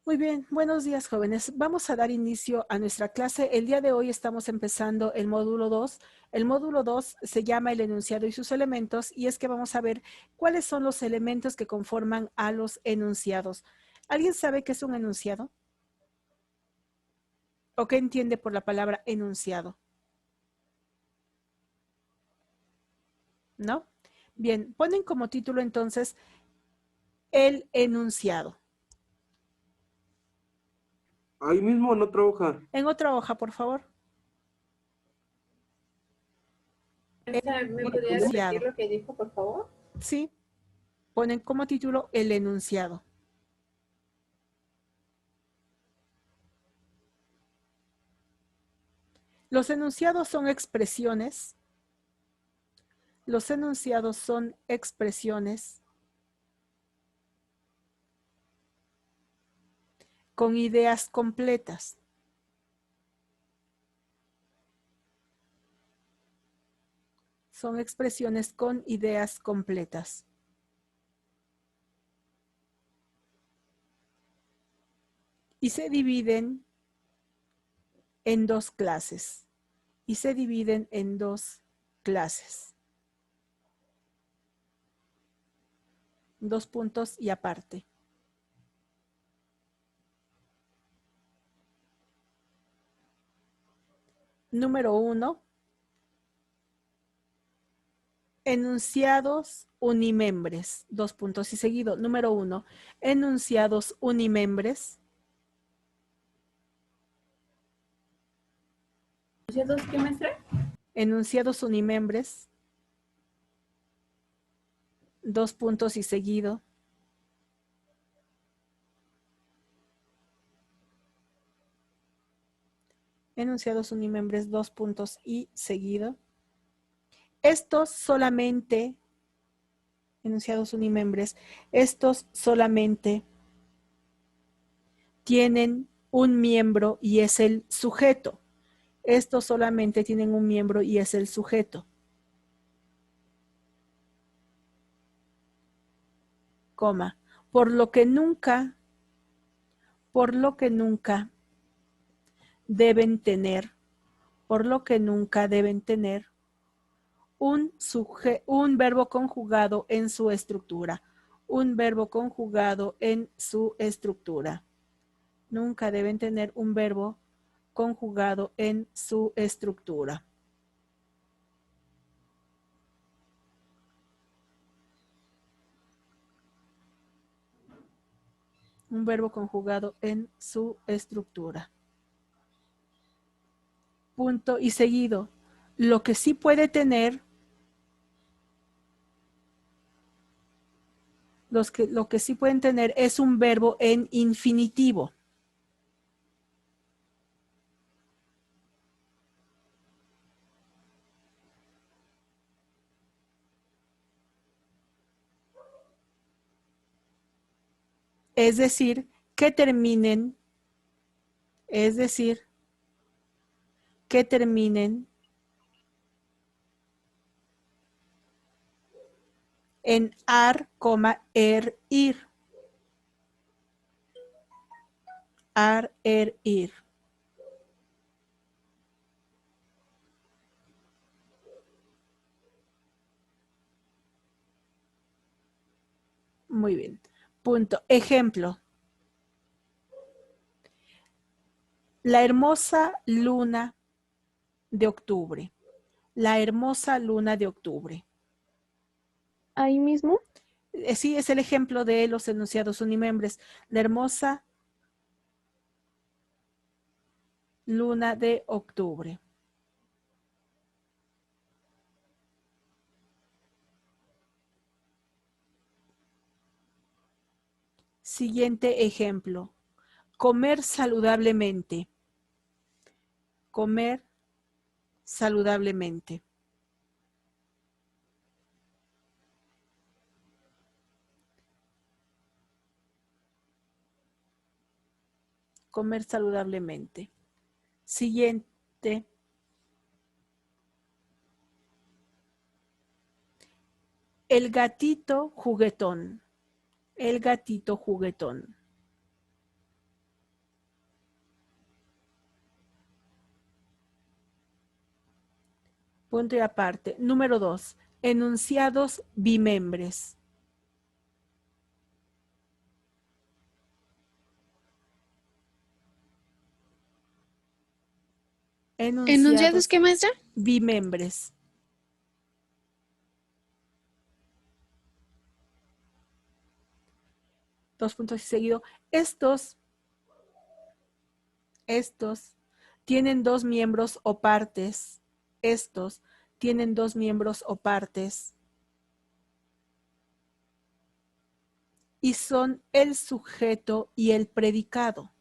Muy bien, buenos días jóvenes. Vamos a dar inicio a nuestra clase. El día de hoy estamos empezando el módulo 2. El módulo 2 se llama el enunciado y sus elementos y es que vamos a ver cuáles son los elementos que conforman a los enunciados. ¿Alguien sabe qué es un enunciado? ¿O qué entiende por la palabra enunciado? ¿No? Bien, ponen como título entonces el enunciado. Ahí mismo en otra hoja. En otra hoja, por favor. ¿Me podría Enunciado. repetir lo que dijo, por favor? Sí, ponen como título el enunciado. Los enunciados son expresiones. Los enunciados son expresiones con ideas completas. Son expresiones con ideas completas. Y se dividen en dos clases. Y se dividen en dos clases. Dos puntos y aparte. Número 1. Enunciados unimembres. Dos puntos y seguido. Número 1. Enunciados unimembres. ¿Enunciados qué, maestra? Enunciados unimembres. Dos puntos y seguido. Enunciados unimembres, dos puntos y seguido. Estos solamente, enunciados unimembres, estos solamente tienen un miembro y es el sujeto. Estos solamente tienen un miembro y es el sujeto. Coma. Por lo que nunca deben tener un verbo conjugado en su estructura. Un verbo conjugado en su estructura. Nunca deben tener un verbo conjugado en su estructura. Un verbo conjugado en su estructura. Punto y seguido. Lo que sí puede tener, lo que sí pueden tener es un verbo en infinitivo. Es decir, que terminen en ar, ir. Ar, ir. Muy bien. Punto. Ejemplo. La hermosa luna de octubre. La hermosa luna de octubre. Ahí mismo. Sí, es el ejemplo de los enunciados unimembres. La hermosa luna de octubre. Siguiente ejemplo. Comer saludablemente. Comer saludablemente. Comer saludablemente. Siguiente. El gatito juguetón. El gatito juguetón. Punto y aparte. Número 2. Enunciados bimembres. ¿Enunciados qué, maestra? Bimembres. Dos puntos y seguido. Estos tienen dos miembros o partes. Estos tienen dos miembros o partes. Y son el sujeto y el predicado.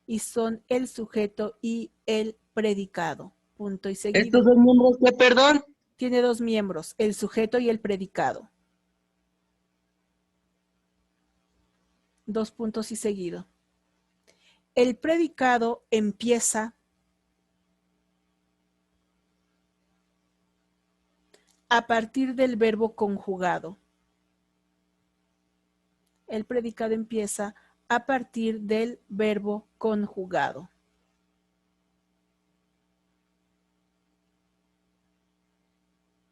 Y son el sujeto y el predicado. Punto y seguido. ¿Estos dos miembros qué, perdón? Tiene dos miembros, el sujeto y el predicado. Dos puntos y seguido. El predicado empieza a partir del verbo conjugado. El predicado empieza a partir del verbo conjugado.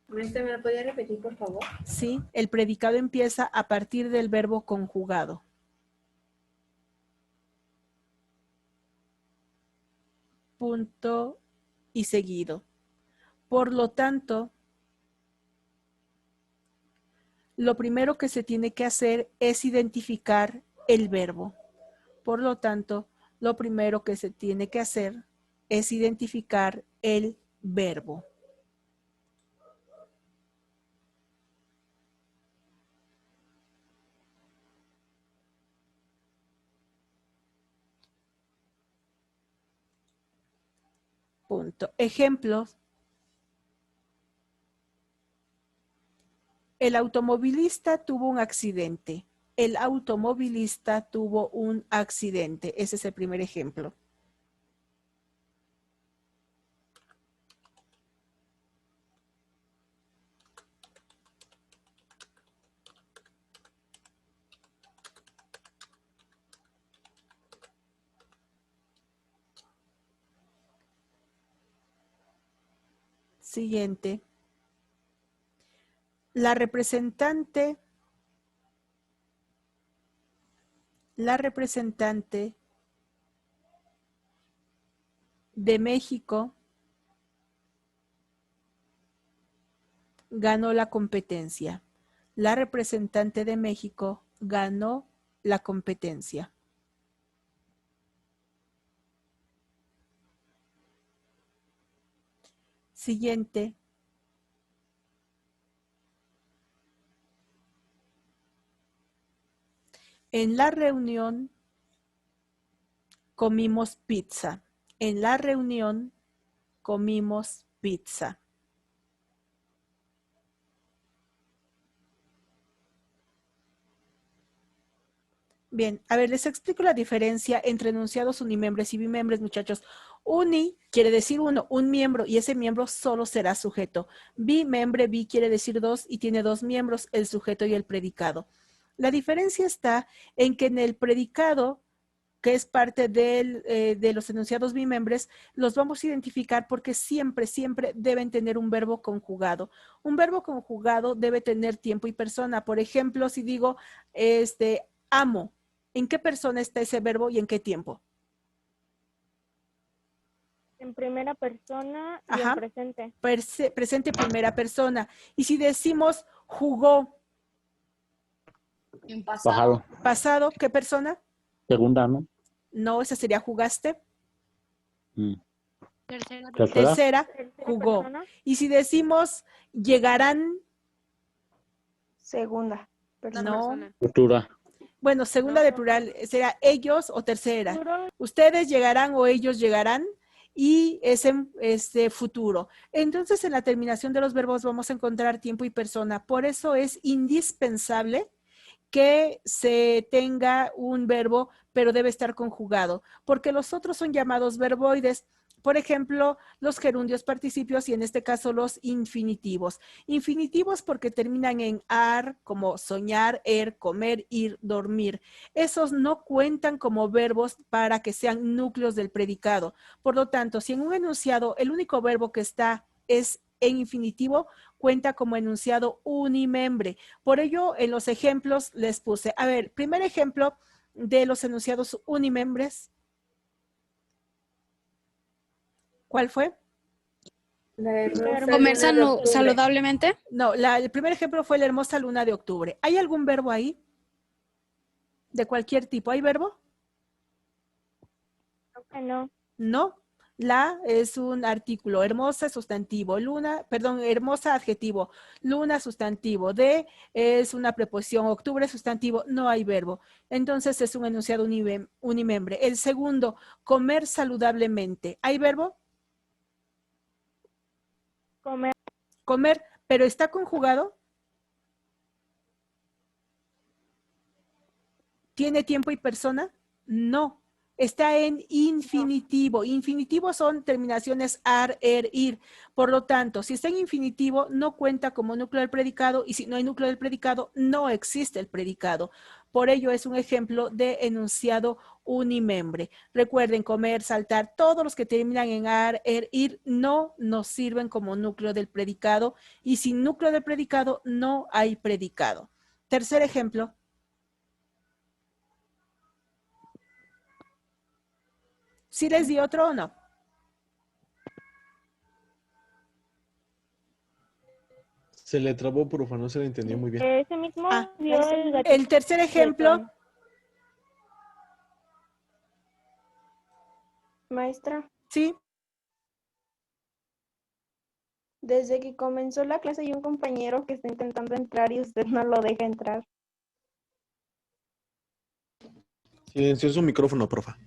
Maestra, ¿me lo podía repetir, por favor? Sí, el predicado empieza a partir del verbo conjugado. Punto y seguido. Por lo tanto, lo primero que se tiene que hacer es identificar el verbo. Por lo tanto, lo primero que se tiene que hacer es identificar el verbo. Punto. Ejemplos. El automovilista tuvo un accidente. El automovilista tuvo un accidente. Ese es el primer ejemplo. Siguiente. La representante de México ganó la competencia. La representante de México ganó la competencia. Siguiente. En la reunión comimos pizza. En la reunión comimos pizza. Bien, a ver, les explico la diferencia entre enunciados unimembres y bimembres, muchachos. Uni quiere decir uno, un miembro, y ese miembro solo será sujeto. Bimembre, bi quiere decir dos y tiene dos miembros, el sujeto y el predicado. La diferencia está en que en el predicado, que es parte de los enunciados bimembres, los vamos a identificar porque siempre deben tener un verbo conjugado. Un verbo conjugado debe tener tiempo y persona. Por ejemplo, si digo, amo, ¿en qué persona está ese verbo y en qué tiempo? En primera persona y Ajá. en presente. Presente primera persona. Y si decimos jugó. En pasado. Pasado, ¿qué persona? Segunda, ¿no? No, esa sería jugaste. Tercera. Tercera, jugó. Persona. Y si decimos llegarán. Segunda. No. Futura. Bueno, segunda de plural será ellos o tercera. Futuro. Ustedes llegarán o ellos llegarán y es en futuro. Entonces, en la terminación de los verbos vamos a encontrar tiempo y persona. Por eso es indispensable que se tenga un verbo, pero debe estar conjugado, porque los otros son llamados verboides. Por ejemplo, los gerundios participios y en este caso los infinitivos. Infinitivos porque terminan en ar, como soñar, comer, ir, dormir. Esos no cuentan como verbos para que sean núcleos del predicado. Por lo tanto, si en un enunciado el único verbo que está es en infinitivo cuenta como enunciado unimembre. Por ello, en los ejemplos les puse, a ver, primer ejemplo de los enunciados unimembres. ¿Cuál fue? Comer saludablemente. No, el primer ejemplo fue la hermosa luna de octubre. ¿Hay algún verbo ahí? De cualquier tipo. ¿Hay verbo? Creo que no. No. La es un artículo, hermosa sustantivo, luna, perdón, hermosa adjetivo, luna sustantivo, de es una preposición, octubre sustantivo, no hay verbo. Entonces es un enunciado unimembre. El segundo, comer saludablemente. ¿Hay verbo? Comer. Comer, pero ¿está conjugado? ¿Tiene tiempo y persona? No. Está en infinitivo. Infinitivo son terminaciones ar, er, ir. Por lo tanto, si está en infinitivo, no cuenta como núcleo del predicado y si no hay núcleo del predicado, no existe el predicado. Por ello es un ejemplo de enunciado unimembre. Recuerden, comer, saltar, todos los que terminan en ar, er, ir, no nos sirven como núcleo del predicado y sin núcleo del predicado no hay predicado. Tercer ejemplo. ¿Sí les di otro o no? Se le trabó, profa, no se le entendió muy bien. Ese mismo dio el gatito. El tercer ejemplo. Maestra, Sí. desde que comenzó la clase hay un compañero que está intentando entrar y usted no lo deja entrar. Silenció su micrófono, profa.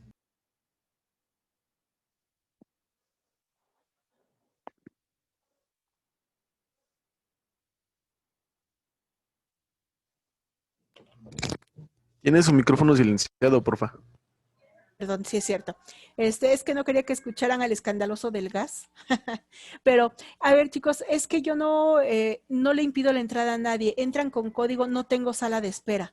Tiene su micrófono silenciado, porfa. Perdón, sí es cierto. Es que no quería que escucharan al escandaloso del gas. Pero, a ver, chicos, es que yo no le impido la entrada a nadie. Entran con código, no tengo sala de espera.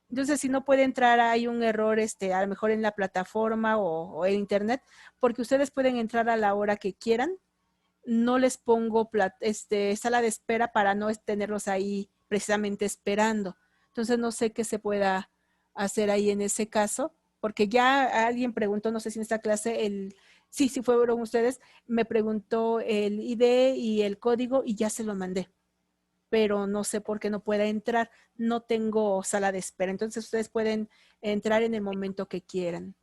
Entonces, si no puede entrar, hay un error, a lo mejor en la plataforma o en internet, porque ustedes pueden entrar a la hora que quieran. No les pongo sala de espera para no tenerlos ahí precisamente esperando. Entonces, no sé qué se pueda hacer ahí en ese caso, porque ya alguien preguntó, no sé si en esta clase, sí fueron ustedes, me preguntó el ID y el código y ya se lo mandé, pero no sé por qué no pueda entrar, no tengo sala de espera, entonces ustedes pueden entrar en el momento que quieran.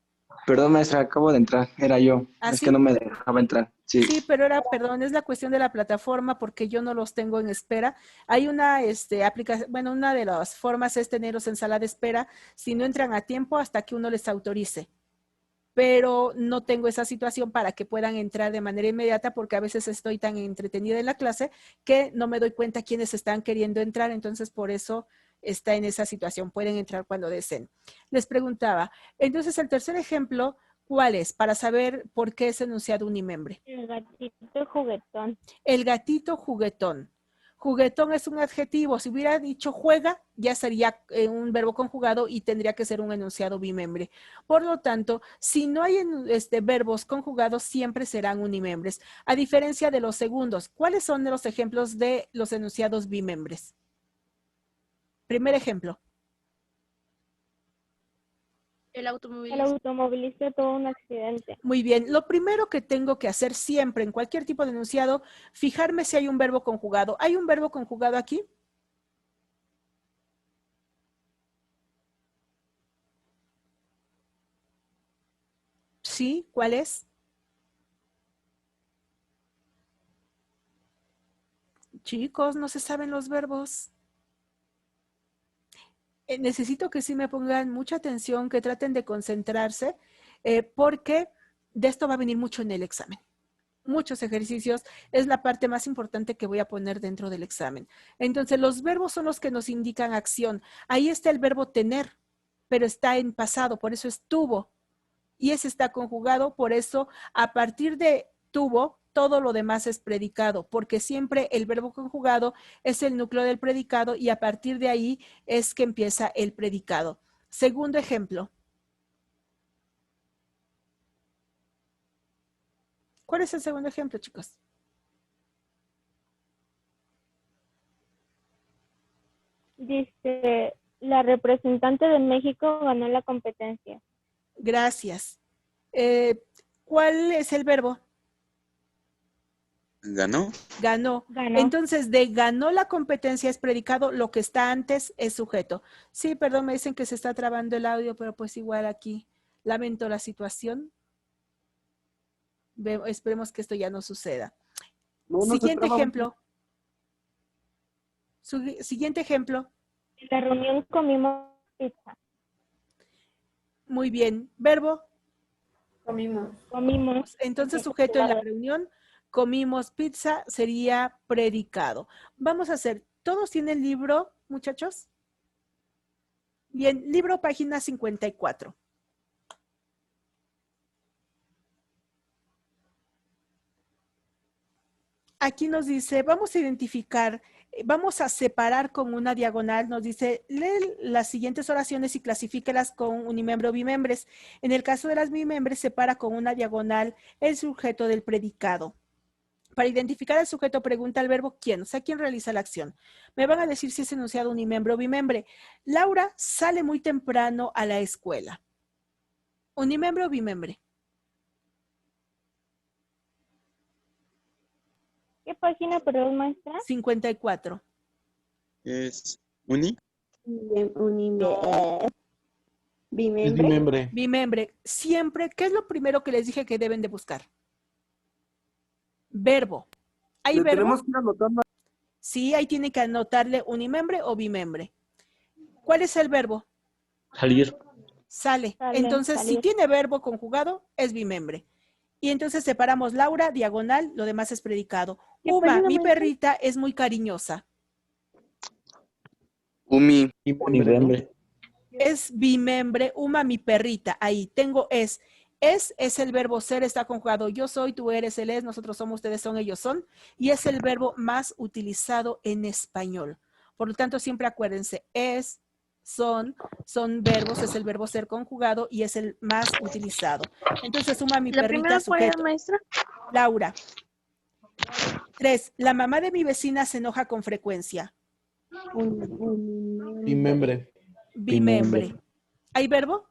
Perdón, maestra, acabo de entrar, era yo. ¿Ah, Es sí? que no me dejaba entrar. Sí. Sí, pero perdón, es la cuestión de la plataforma porque yo no los tengo en espera. Hay una aplicación, bueno, una de las formas es tenerlos en sala de espera si no entran a tiempo hasta que uno les autorice. Pero no tengo esa situación para que puedan entrar de manera inmediata porque a veces estoy tan entretenida en la clase que no me doy cuenta quiénes están queriendo entrar, entonces por eso está en esa situación, pueden entrar cuando deseen. Les preguntaba, entonces el tercer ejemplo, ¿cuál es? Para saber por qué es enunciado unimembre. El gatito juguetón. El gatito juguetón. Juguetón es un adjetivo. Si hubiera dicho juega, ya sería un verbo conjugado y tendría que ser un enunciado bimembre. Por lo tanto, si no hay verbos conjugados, siempre serán unimembres. A diferencia de los segundos, ¿cuáles son los ejemplos de los enunciados bimembres? Primer ejemplo. El automovilista. El automovilista tuvo un accidente. Muy bien. Lo primero que tengo que hacer siempre en cualquier tipo de enunciado, fijarme si hay un verbo conjugado. ¿Hay un verbo conjugado aquí? Sí, ¿cuál es? Chicos, no se saben los verbos. Necesito que sí me pongan mucha atención, que traten de concentrarse, porque de esto va a venir mucho en el examen. Muchos ejercicios, es la parte más importante que voy a poner dentro del examen. Entonces, los verbos son los que nos indican acción. Ahí está el verbo tener, pero está en pasado, por eso es tuvo. Y ese está conjugado, por eso a partir de tuvo, todo lo demás es predicado, porque siempre el verbo conjugado es el núcleo del predicado y a partir de ahí es que empieza el predicado. Segundo ejemplo. ¿Cuál es el segundo ejemplo, chicos? Dice, la representante de México ganó la competencia. Gracias. ¿Cuál es el verbo? ¿Ganó? Ganó. Ganó. Entonces, de ganó la competencia es predicado, lo que está antes es sujeto. Sí, perdón, me dicen que se está trabando el audio, pero pues igual aquí lamento la situación. Esperemos que esto ya no suceda. No, no se Siguiente traba. ejemplo. Siguiente ejemplo. En la reunión comimos pizza. Muy bien. Verbo. Comimos. Entonces, sujeto en la reunión, comimos pizza, sería predicado. Vamos a hacer, ¿todos tienen libro, muchachos? Bien, libro página 54. Aquí nos dice, vamos a identificar, vamos a separar con una diagonal, nos dice, lee las siguientes oraciones y clasifíquelas con unimiembro o bimembres. En el caso de las bimembres, separa con una diagonal el sujeto del predicado. Para identificar al sujeto, pregunta el verbo quién, o sea, quién realiza la acción. Me van a decir si es enunciado unimiembro o bimembre. Laura sale muy temprano a la escuela. ¿Unimiembro o bimembre? ¿Qué página, perdón, maestra? 54. ¿Es uni? Bimembre. Es bimembre. Bimembre. Siempre, ¿qué es lo primero que les dije que deben de buscar? Verbo. ¿Hay Le verbo? tenemos que ir anotando. Sí, ahí tiene que anotarle unimembre o bimembre. ¿Cuál es el verbo? Salir. Sale. Sale, Entonces, si salir. tiene verbo conjugado, es bimembre. Y entonces separamos Laura, diagonal, lo demás es predicado. ¿Qué Uma, página, mi maestra? perrita es muy cariñosa. Umi. Bimembre, ¿no? Es bimembre, Uma, mi perrita. Ahí tengo es. Es el verbo ser, está conjugado. Yo soy, tú eres, él es, nosotros somos, ustedes son, ellos son. Y es el verbo más utilizado en español. Por lo tanto, siempre acuérdense, es, son verbos, es el verbo ser conjugado y es el más utilizado. Entonces, Uma, mi ¿La perrita, primera cuál era, sujeto. maestra? Laura. 3. La mamá de mi vecina se enoja con frecuencia. Bimembre. Bimembre. ¿Hay verbo?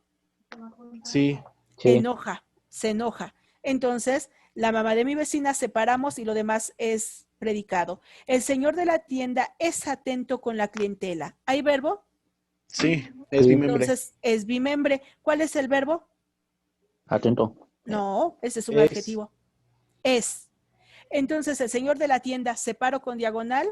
Sí. Sí. Enoja, se enoja. Entonces, la mamá de mi vecina separamos y lo demás es predicado. El señor de la tienda es atento con la clientela. ¿Hay verbo? Sí, es Sí. bimembre. Entonces, es bimembre. ¿Cuál es el verbo? Atento. No, ese es un Es. adjetivo. Es. Entonces, el señor de la tienda separo con diagonal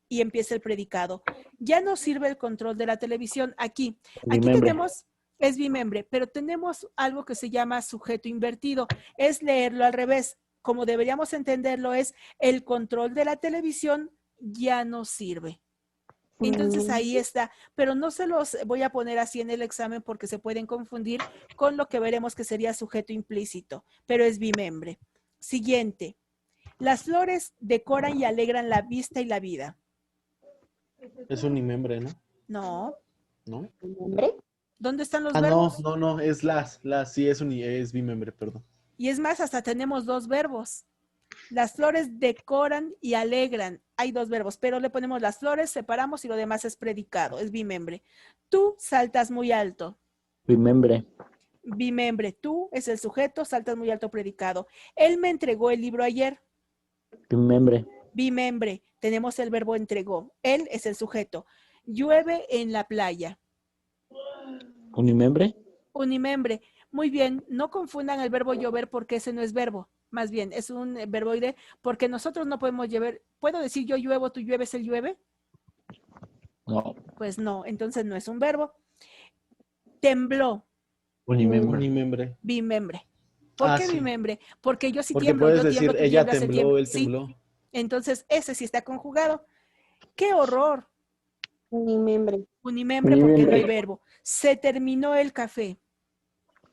y empieza el predicado. Ya no sirve el control de la televisión aquí. Aquí Bimembre. tenemos, es bimembre, pero tenemos algo que se llama sujeto invertido. Es leerlo al revés. Como deberíamos entenderlo es el control de la televisión ya no sirve. Entonces ahí está, pero no se los voy a poner así en el examen porque se pueden confundir con lo que veremos que sería sujeto implícito, pero es bimembre. Siguiente. Las flores decoran y alegran la vista y la vida. Es unimembre, ¿no? No. ¿No? ¿Dónde están los Ah, no, verbos? no, es sí, es bimembre, perdón. Y es más, hasta tenemos dos verbos. Las flores decoran y alegran. Hay dos verbos, pero le ponemos las flores, separamos y lo demás es predicado, es bimembre. Tú saltas muy alto. Bimembre. Bimembre, tú es el sujeto, saltas muy alto, predicado. Él me entregó el libro ayer. Bimembre. Bimembre, tenemos el verbo entregó. Él es el sujeto. Llueve en la playa. Unimembre. Unimembre. Muy bien, no confundan el verbo llover porque ese no es verbo. Más bien, es un verboide porque nosotros no podemos llover. ¿Puedo decir yo lluevo, tú llueves, él llueve? No. Pues no, entonces no es un verbo. Tembló. Unimembre. Unimembre. Bimembre. ¿Por qué sí. bimembre? Porque yo sí Porque tiemblo, puedes yo tiemblo, decir, tú ella tiemblas, él tembló, tiembla. él Sí, tembló. entonces ese sí está conjugado. ¡Qué horror! Unimembre. Unimembre porque no hay Unimembre. verbo. Se terminó el café.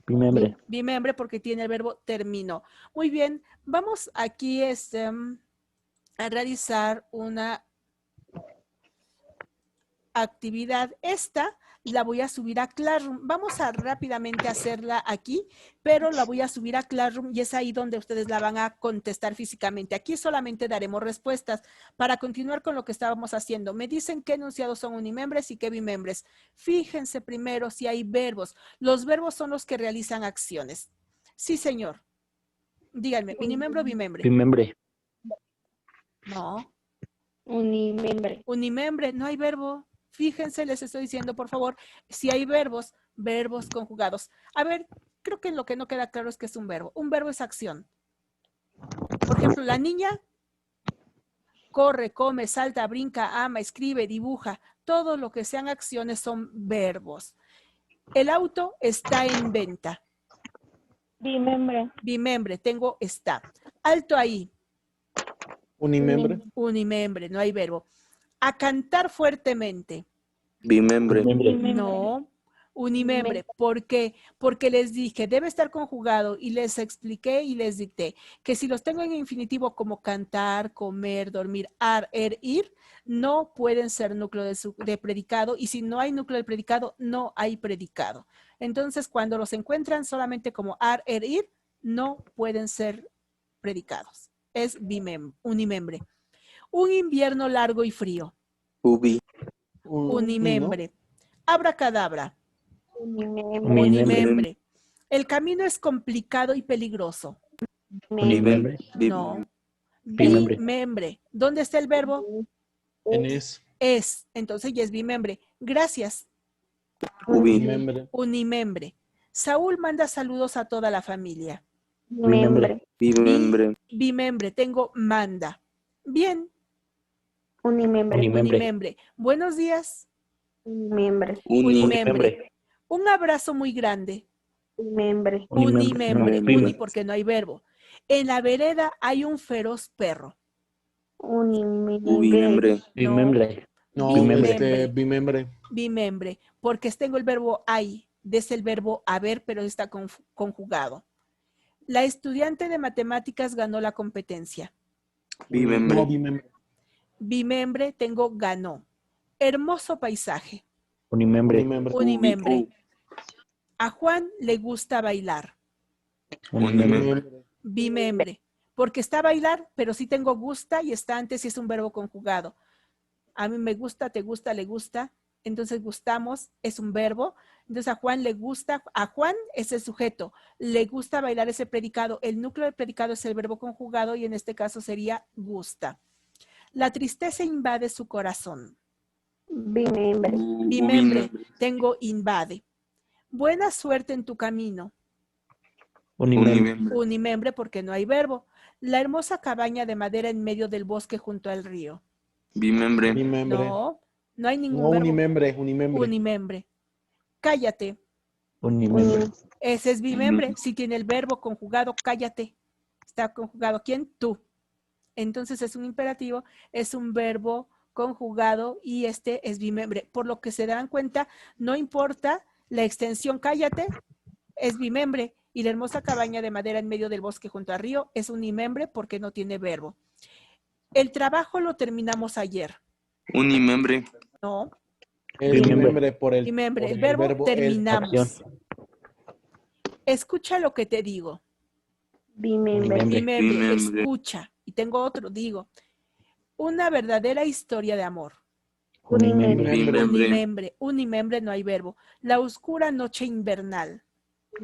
Bimembre. Bimembre porque tiene el verbo terminó. Muy bien, vamos aquí a realizar una actividad. Esta la voy a subir a Classroom. Vamos a rápidamente hacerla aquí, pero la voy a subir a Classroom y es ahí donde ustedes la van a contestar físicamente. Aquí solamente daremos respuestas para continuar con lo que estábamos haciendo. Me dicen qué enunciados son unimembres y qué bimembres. Fíjense primero si hay verbos. Los verbos son los que realizan acciones. Sí, señor. Díganme, ¿unimembre o bimembre? Bimembre. No. Unimembre. Unimembre, no hay verbo. Fíjense, les estoy diciendo, por favor, si hay verbos, verbos conjugados. A ver, creo que lo que no queda claro es que es un verbo. Un verbo es acción. Por ejemplo, la niña corre, come, salta, brinca, ama, escribe, dibuja. Todo lo que sean acciones son verbos. El auto está en venta. Bimembre. Bimembre, tengo está. Alto ahí. Unimembre. Unimembre, no hay verbo. A cantar fuertemente. Bimembre. Bimembre. No, unimembre. ¿Por qué? Porque les dije, debe estar conjugado y les expliqué y les dicté que si los tengo en infinitivo como cantar, comer, dormir, ir, no pueden ser núcleo de predicado y si no hay núcleo de predicado, no hay predicado. Entonces, cuando los encuentran solamente como ir, no pueden ser predicados. Es unimembre. Un invierno largo y frío. Ubi. Unimembre. Abracadabra. Unimembre. Unimembre. El camino es complicado y peligroso. Unimembre. No. Bimembre. Bimembre. ¿Dónde está el verbo? En es. Es. Entonces ya es bimembre. Gracias. Ubi. Unimembre. Unimembre. Saúl manda saludos a toda la familia. Unimembre. Bimembre. Bimembre. Tengo manda. Bien. Unimembre. Unimembre. Unimembre. Buenos días. Unimembre. Unimembre. Un abrazo muy grande. Unimembre. Unimembre. No, Uni porque no hay verbo. En la vereda hay un feroz perro. Unimembre. Ubimembre. Bimembre. No, Bimembre. bimembre. Bimembre. Porque tengo el verbo hay. Es el verbo haber, pero está conjugado. La estudiante de matemáticas ganó la competencia. Bimembre. No, bimembre. Bimembre, tengo ganó. Hermoso paisaje. Unimembre. Unimembre. Unimembre. A Juan le gusta bailar. Unimembre. Unimembre. Bimembre. Porque está bailar, pero sí tengo gusta y está antes y es un verbo conjugado. A mí me gusta, te gusta, le gusta. Entonces gustamos es un verbo. Entonces a Juan le gusta, a Juan es el sujeto. Le gusta bailar ese predicado. El núcleo del predicado es el verbo conjugado y en este caso sería gusta. La tristeza invade su corazón. Bimembre. Bimembre, tengo invade. Buena suerte en tu camino. Unimembre. Unimembre porque no hay verbo. La hermosa cabaña de madera en medio del bosque junto al río. Bimembre. Bimembre. No, no hay ningún No, verbo. unimembre. Unimembre. Unimembre. Cállate. Unimembre. Ese es bimembre. Si tiene el verbo conjugado, cállate. Está conjugado. ¿Quién? Tú. Entonces es un imperativo, es un verbo conjugado y este es bimembre. Por lo que se dan cuenta, no importa la extensión cállate, es bimembre. Y la hermosa cabaña de madera en medio del bosque junto al río es unimembre porque no tiene verbo. El trabajo lo terminamos ayer. Unimembre. No, Es Bimembre. bimembre por el, bimembre. por El verbo terminamos. Acción. Escucha lo que te digo. Bimembre. Bimembre, Bimembre. escucha. Y tengo otro, digo. Una verdadera historia de amor. Unimembre. Bimembre. Unimembre. Unimembre no hay verbo. La oscura noche invernal.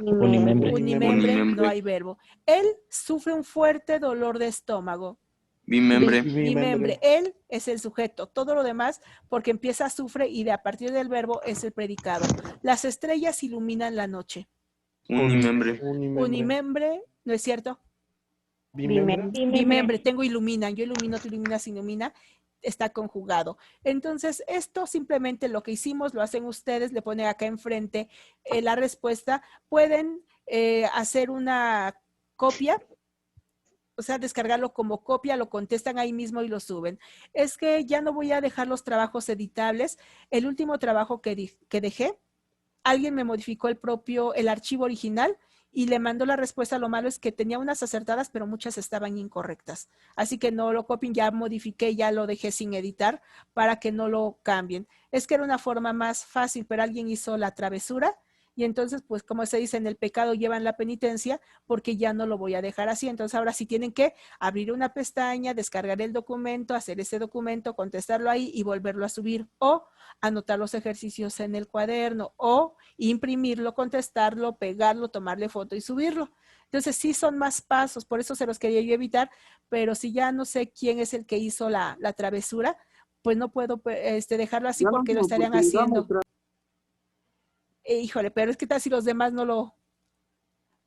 Unimembre. Unimembre Unimembre. no hay verbo. Él sufre un fuerte dolor de estómago. Bimembre. Bimembre. Él es el sujeto. Todo lo demás, porque empieza sufre y de a partir del verbo es el predicado. Las estrellas iluminan la noche. Unimembre. Unimembre, ¿no es cierto? Bimembre. Bimembre, tengo iluminan. Yo ilumino, tú iluminas, ilumina. Está conjugado. Entonces, esto simplemente lo que hicimos, lo hacen ustedes, le ponen acá enfrente la respuesta. Pueden hacer una copia, o sea, descargarlo como copia, lo contestan ahí mismo y lo suben. Es que ya no voy a dejar los trabajos editables. El último trabajo que dejé, alguien me modificó el archivo original y le mando la respuesta. Lo malo es que tenía unas acertadas, pero muchas estaban incorrectas. Así que no lo copien, ya modifiqué, ya lo dejé sin editar para que no lo cambien. Es que era una forma más fácil, pero alguien hizo la travesura y entonces, pues como se dice, en el pecado llevan la penitencia porque ya no lo voy a dejar así. Entonces ahora sí tienen que abrir una pestaña, descargar el documento, hacer ese documento, contestarlo ahí y volverlo a subir o anotar los ejercicios en el cuaderno o imprimirlo, contestarlo, pegarlo, tomarle foto y subirlo. Entonces sí son más pasos, por eso se los quería yo evitar, pero si ya no sé quién es el que hizo la travesura, pues no puedo dejarlo así porque lo estarían haciendo. Híjole, pero es que tal si los demás no lo...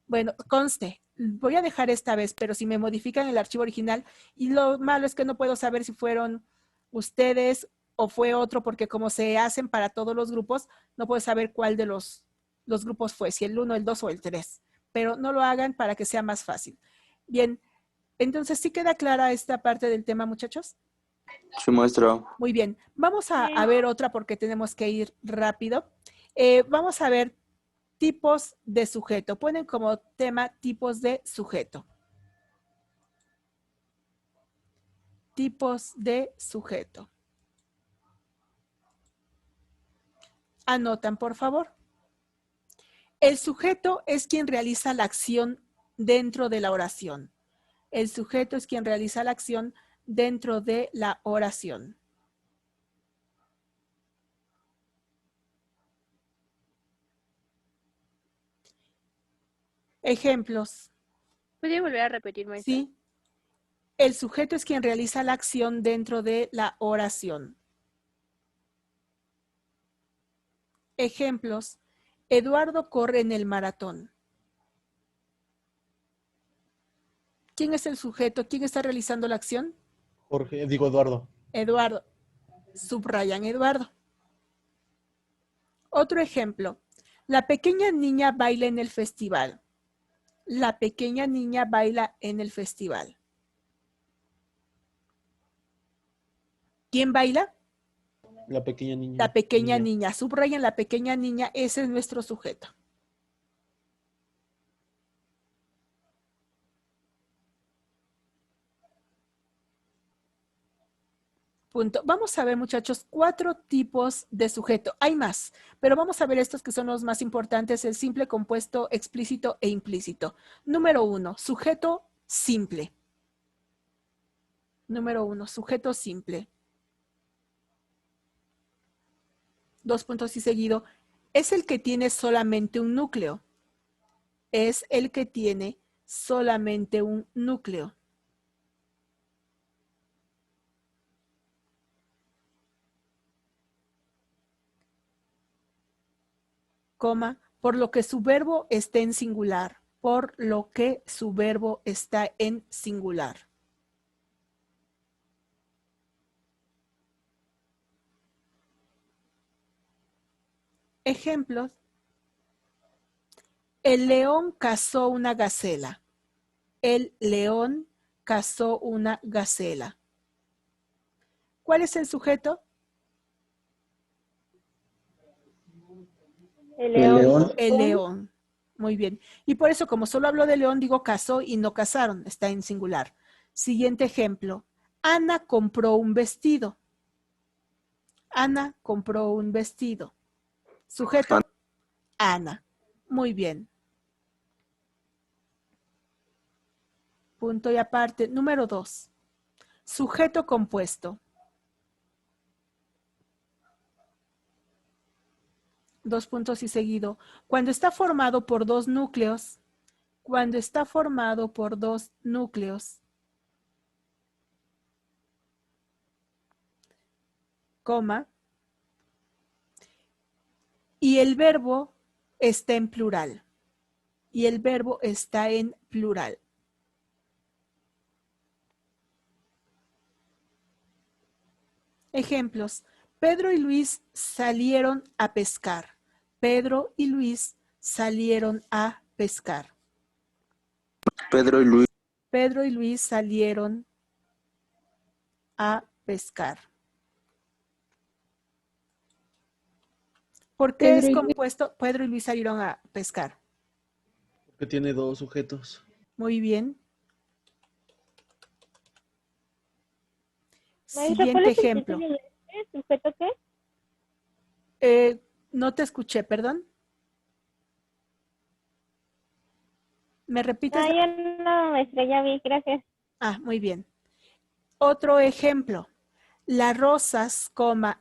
Bueno, conste, voy a dejar esta vez, pero si me modifican el archivo original, y lo malo es que no puedo saber si fueron ustedes o fue otro, porque como se hacen para todos los grupos, no puedo saber cuál de los grupos fue, si el 1, el 2 o el 3, pero no lo hagan para que sea más fácil. Bien, entonces, ¿sí queda clara esta parte del tema, muchachos? Sí, maestra. Muy bien, vamos a ver otra porque tenemos que ir rápido. Vamos a ver tipos de sujeto. Ponen como tema tipos de sujeto. Tipos de sujeto. Anotan, por favor. El sujeto es quien realiza la acción dentro de la oración. El sujeto es quien realiza la acción dentro de la oración. Ejemplos. ¿Puede volver a repetir, maestra? Sí. El sujeto es quien realiza la acción dentro de la oración. Ejemplos. Eduardo corre en el maratón. ¿Quién es el sujeto? ¿Quién está realizando la acción? Eduardo. Eduardo. Subrayan Eduardo. Otro ejemplo. La pequeña niña baila en el festival. La pequeña niña baila en el festival. ¿Quién baila? La pequeña niña. La pequeña niña. Subrayan la pequeña niña. Ese es nuestro sujeto. Punto. Vamos a ver, muchachos, 4 tipos de sujeto. Hay más, pero vamos a ver estos que son los más importantes, el simple, compuesto, explícito e implícito. Número 1, sujeto simple. Número 1, sujeto simple. 2 puntos y seguido. Es el que tiene solamente un núcleo. Es el que tiene solamente un núcleo. Coma, por lo que su verbo esté en singular, por lo que su verbo está en singular. Ejemplos. El león cazó una gacela. El león cazó una gacela. ¿Cuál es el sujeto? El león. El león. Muy bien. Y por eso, como solo hablo de león, digo cazó y no cazaron. Está en singular. Siguiente ejemplo. Ana compró un vestido. Ana compró un vestido. Sujeto. Ana. Muy bien. Punto y aparte. Número 2. Sujeto compuesto. 2 puntos y seguido. Cuando está formado por 2 núcleos, coma, y el verbo está en plural. Ejemplos. Pedro y Luis salieron a pescar. Pedro y Luis salieron a pescar. Pedro y Luis. Pedro y Luis salieron a pescar. ¿Por qué es compuesto? Pedro y Luis salieron a pescar. Que tiene dos sujetos. Muy bien. Maestra, ¿cuál Siguiente es el ejemplo. título de este? ¿Sujeto qué? No te escuché, perdón. ¿Me repites? Ah, ya no, maestra, ya vi, gracias. Ah, muy bien. Otro ejemplo. Las rosas,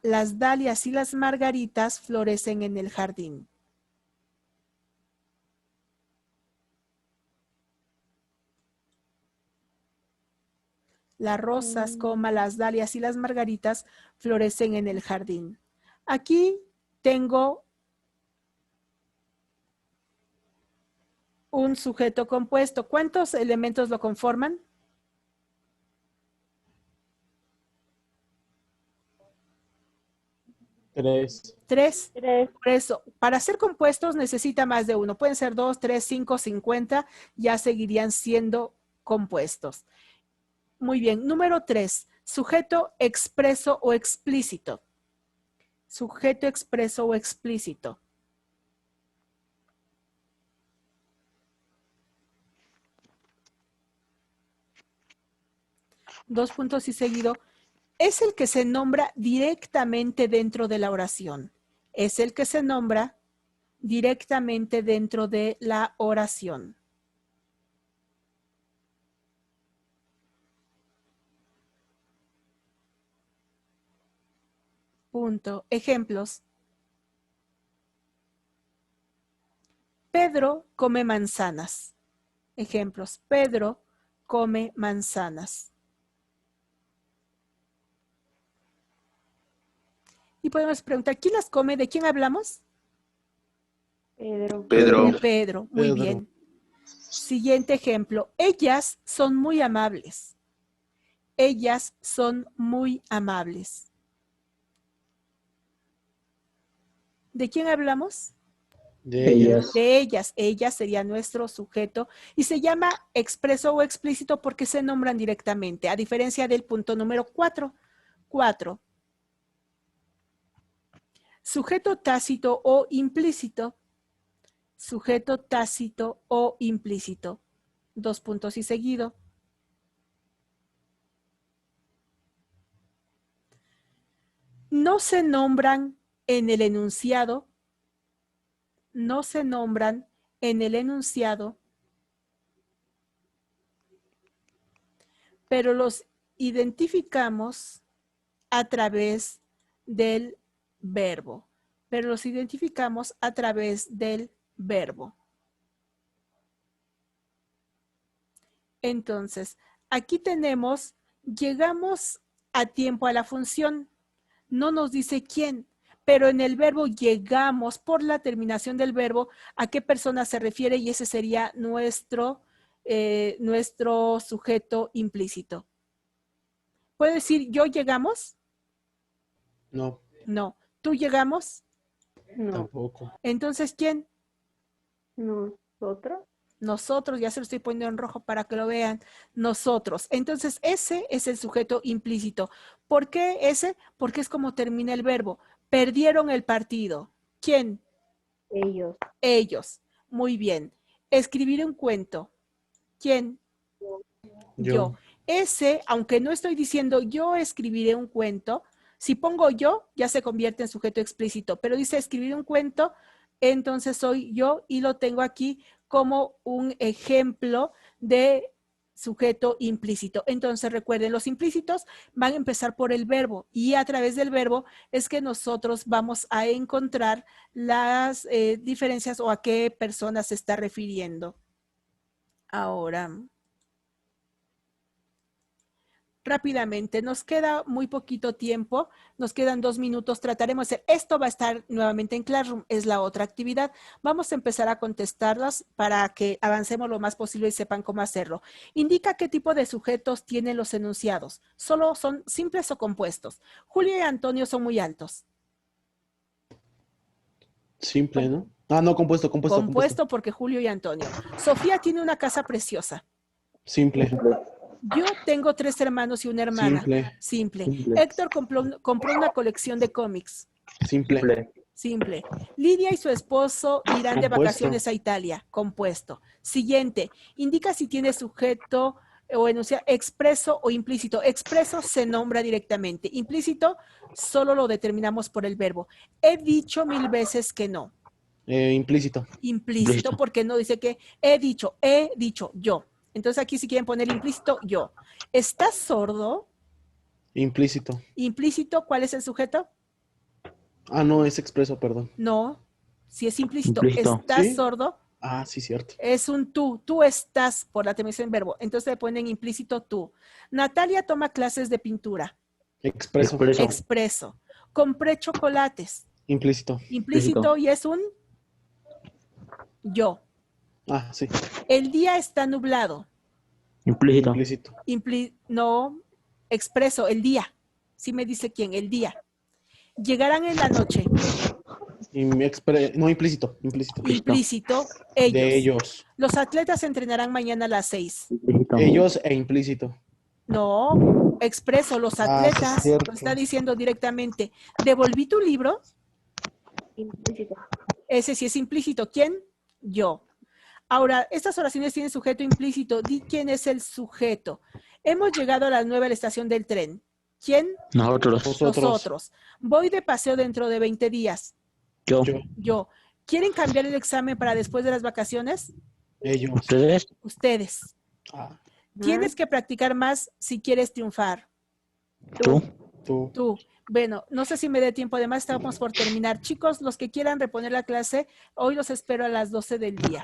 las dalias y las margaritas florecen en el jardín. Las rosas, las dalias y las margaritas florecen en el jardín. Aquí tengo un sujeto compuesto. ¿Cuántos elementos lo conforman? Tres. Tres. Tres. Por eso, para ser compuestos necesita más de uno. Pueden ser 2, 3, 5, 50, ya seguirían siendo compuestos. Muy bien. Número 3. Sujeto expreso o explícito. Sujeto expreso o explícito. Dos puntos y seguido. Es el que se nombra directamente dentro de la oración. Es el que se nombra directamente dentro de la oración. Punto. Ejemplos. Pedro come manzanas. Ejemplos. Pedro come manzanas. Y podemos preguntar, ¿quién las come? ¿De quién hablamos? Pedro. Pedro. De Pedro. Muy bien. Siguiente ejemplo. Ellas son muy amables. Ellas son muy amables. ¿De quién hablamos? De ellas. De ellas. Ellas sería nuestro sujeto y se llama expreso o explícito porque se nombran directamente, a diferencia del punto número 4. 4. Sujeto tácito o implícito. Sujeto tácito o implícito. Dos puntos y seguido. No se nombran en el enunciado. No se nombran en el enunciado, pero los identificamos a través del verbo. Pero los identificamos a través del verbo. Entonces, aquí tenemos, llegamos a tiempo a la función. No nos dice quién, pero en el verbo llegamos por la terminación del verbo a qué persona se refiere y ese sería nuestro sujeto implícito. ¿Puedo decir yo llegamos? No. No. ¿Tú llegamos? No. Tampoco. Entonces, ¿quién? Nosotros. Nosotros, ya se lo estoy poniendo en rojo para que lo vean, nosotros. Entonces, ese es el sujeto implícito. ¿Por qué ese? Porque es como termina el verbo. Perdieron el partido. ¿Quién? Ellos. Ellos. Muy bien. Escribir un cuento. ¿Quién? Yo. Ese, aunque no estoy diciendo yo escribiré un cuento, si pongo yo, ya se convierte en sujeto explícito, pero dice escribir un cuento, entonces soy yo y lo tengo aquí como un ejemplo de sujeto implícito. Entonces recuerden, los implícitos van a empezar por el verbo y a través del verbo es que nosotros vamos a encontrar las diferencias o a qué persona se está refiriendo. Ahora, rápidamente, nos queda muy poquito tiempo, nos quedan 2 minutos, trataremos de hacer, esto va a estar nuevamente en Classroom, es la otra actividad, vamos a empezar a contestarlas para que avancemos lo más posible y sepan cómo hacerlo. Indica qué tipo de sujetos tienen los enunciados, solo son simples o compuestos. Julio y Antonio son muy altos. Simple, ¿no? Ah, no, compuesto. Compuesto porque Julio y Antonio. Sofía tiene una casa preciosa. Simple. Yo tengo 3 hermanos y una hermana. Simple. Héctor compró una colección de cómics. Simple. Simple. Lidia y su esposo irán de Compuesto. vacaciones a Italia. Compuesto. Siguiente. Indica si tiene sujeto o enunciado expreso o implícito. Expreso se nombra directamente. Implícito solo lo determinamos por el verbo. He dicho 1000 veces que no. Implícito. Implícito porque no dice que he dicho yo. Entonces aquí si quieren poner implícito, yo. ¿Estás sordo? Implícito. Implícito, ¿cuál es el sujeto? Ah, no, es expreso, perdón. No, si es implícito. Implícito. ¿Estás ¿Sí? sordo? Ah, sí, cierto. Es un tú. Tú estás por la terminación en verbo. Entonces le ponen implícito tú. Natalia toma clases de pintura. Expreso. Expreso. Expreso. Compré chocolates. Implícito. Implícito y es un yo. Ah, sí. El día está nublado. Implícito. Implícito. No, expreso, el día. Sí me dice quién, el día. Llegarán en la noche. No, implícito. Implícito. Implícito, ellos. De ellos. Los atletas entrenarán mañana a las 6. Implícito. Ellos e implícito. No, expreso, los Ah, sí, atletas. cierto. Lo está diciendo directamente. ¿Devolví tu libro? Implícito. Ese sí es implícito. ¿Quién? Yo. Ahora, estas oraciones tienen sujeto implícito. Di quién es el sujeto. Hemos llegado a la nueva estación del tren. ¿Quién? Nosotros. Nosotros. Nosotros. Voy de paseo dentro de 20 días. Yo. Yo. Yo. ¿Quieren cambiar el examen para después de las vacaciones? Ellos. Ustedes. Ustedes. Ah, Tienes que practicar más si quieres triunfar. Tú. tú. Tú. Bueno, no sé si me dé tiempo. Además, estamos por terminar. Chicos, los que quieran reponer la clase, hoy los espero a las 12 del día.